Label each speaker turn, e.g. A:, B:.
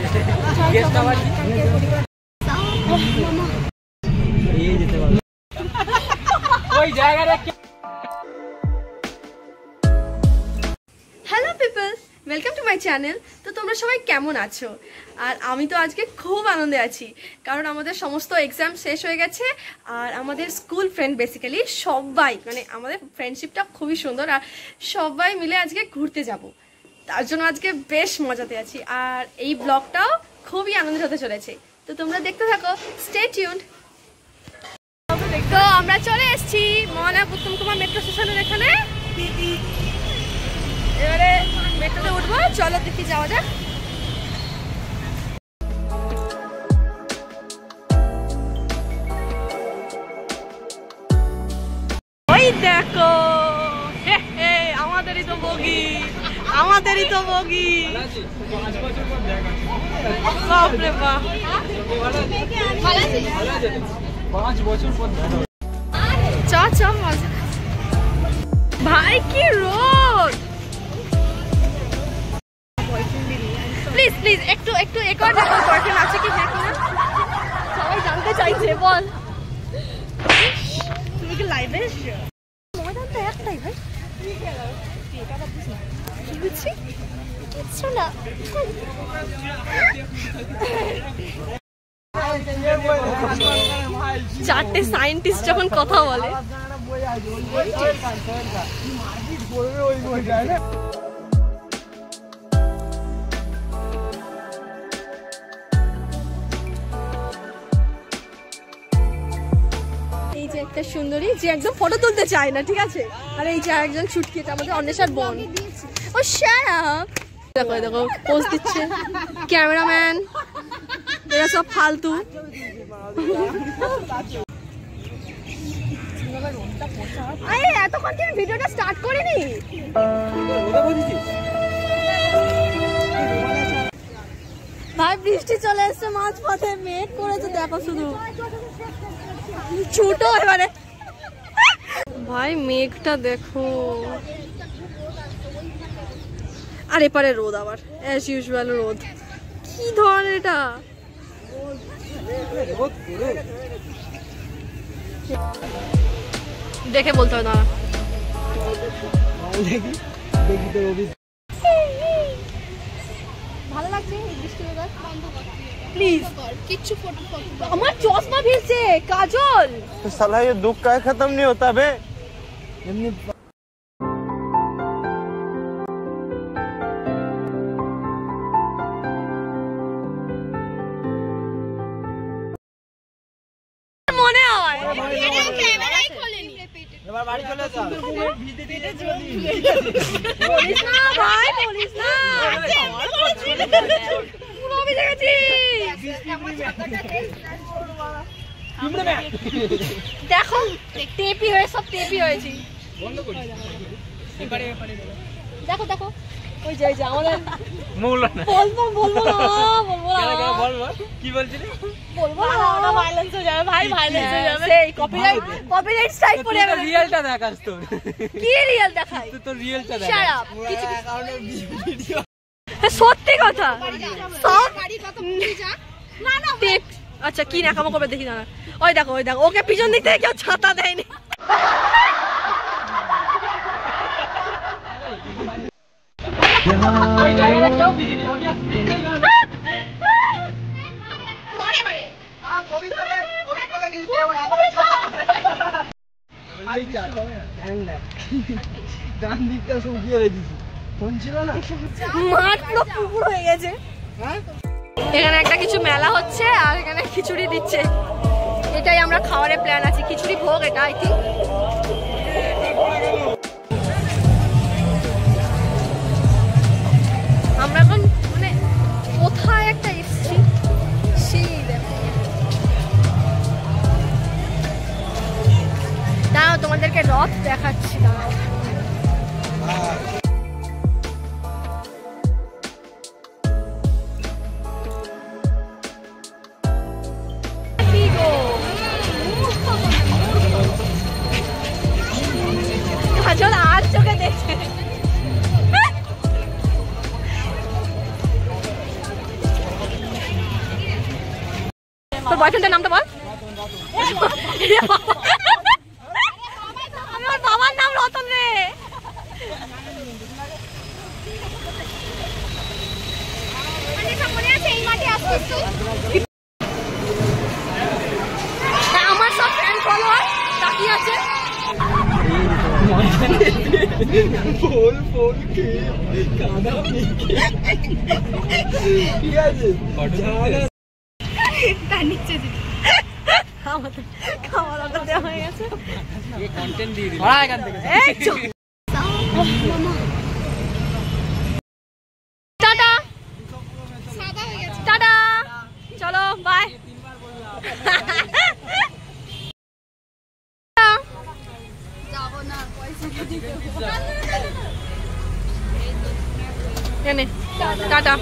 A: Hello people, welcome to my channel. তো তোমরা সবাই কেমন আছো? আর আমি তো আজকে খুব আনন্দে আছি, কারণ আমাদের সমস্ত এক্সাম শেষ হয়ে গেছে। আর আমাদের স্কুল ফ্রেন্ড বেসিক্যালি সবাই, মানে আমাদের ফ্রেন্ডশিপটা খুবই সুন্দর। আর সবাই মিলে আজকে ঘুরতে যাব, তার জন্য আজকে বেশ মজাতে আছি। আর এই ব্লগটাও খুবই আনন্দের হতে চলেছে, তো তোমরা দেখতে থাকো, স্টে টিউনড। তো আমরা চলে এসেছি মহানায়ক উত্তম কুমার মেট্রো স্টেশনের এখানে। এবারে মেট্রোতে উঠবো, চলো দেখি যাওয়া যাক। ওই দেখো, আমাদেরই তো বগি, আমাদেরই তো বগি। বাপরে বাপ,
B: 5 বছর পর
A: চ চ মজা। ভাই কি রোদ! প্লিজ প্লিজ একটু একটু একবার দেখো বয়ফ্রেন্ড আছে কি হ্যাঁ কিনা, সবাই জানতে চাইছে। বল, তুমি কি লাইভে এসছো? ময়দানটা একটাই ভাই, কি বুঝছি কিছু না। চারটে সায়েন্টিস্ট যখন কথা বলে, এই যে একটা সুন্দরী যে একদম ফটো তুলতে চায় না, ঠিক আছে। আর এই যে একজন ছুটকি, এটা আমাদের অন্বেষার বোন। ও শাট আপ, দেখো দেখো পোজ দিচ্ছে ক্যামেরাম্যান, এরা সব ফালতু। আরে এতক্ষণ কি ভিডিওটা স্টার্ট করিনি? ভাই বৃষ্টি চলে এসছে মাঝ পথে, মেঘ করেছে দেখো শুধু, ছোট এবারে ভাই মেঘটা দেখো। আর এপারে রোদ, আবার অ্যাজ ইউজুয়াল রোদ। কি ধরনের এটা, দেখে বলতে হবে না। ভালো লাগছে প্লিজ কিচ্ছু ফটো। আমার চশমা ভিজছে, কাজল।
B: साला ये दुख का खत्म नहीं होता बे।
A: মনে হয়
C: ক্যামেরাই খোলেনি,
B: এবার বাড়ি চলে যাও।
A: বলিস না ভাই, বলিস না, পুরো ভিজে গেছি। দেখো টেপি হয়ে সব টেপি হয়েছি। দেখো দেখো ওই যে আমাদের
B: বলবো না বলবো কি বলছিলি?
A: বলবো না, ভাইলেন্স হয়ে যাবে ভাই, ভাইলেন্স হয়ে যাবে। সেই কপিরাইট স্ট্রাইক পড়ে যাবে।
B: রিয়েলটা দেখাস তো,
A: কি রিয়েল দেখাই?
B: তুই তো রিয়েলটা দেখাস।
A: শাট আপ, কিছু ভিডিও সত্যি কথা সব না না টেপ। আচ্ছা কি নাকামো করবে দেখি না। ওই দেখো ওই দেখো, ওকে পিছন দিক থেকে কেউ ছাতা দেয়নি।
B: ডান দিকটা শুকিয়ে রেখেছি, ফোন ছিল না,
A: মাঠ পুরো পুকুর হয়ে গেছে। এখানে একটা কিছু মেলা হচ্ছে আর এখানে খিচুড়ি দিচ্ছে, এটাই আমরা খাওয়ারের প্ল্যান আছে। খিচুড়ি ভোগ এটা আই থিঙ্ক। আমরা এখন মানে কোথায় একটা এসছি, সেই দেখো। দাঁড়াও তোমাদেরকে রথ দেখাচ্ছি, দাঁড়াও। কাজল আর চোখে দেখছে। তোর বয়ফ্রেন্ডের নামটা বল। আমার বাবার নাম রতন রে। আমার সব ফ্যান ফলোয়ার তাকিয়ে আছে।
B: ফোন ফোন কে কাদা ঠিক আছে
A: তার নিচে আমাদের খাওয়া দাওয়া দেওয়া হয়ে গেছে।
B: এই কন্টেন্ট দিয়ে দিই এখান থেকে
A: এই চুপ। টাটা টাটা, চলো বাই। টাটা।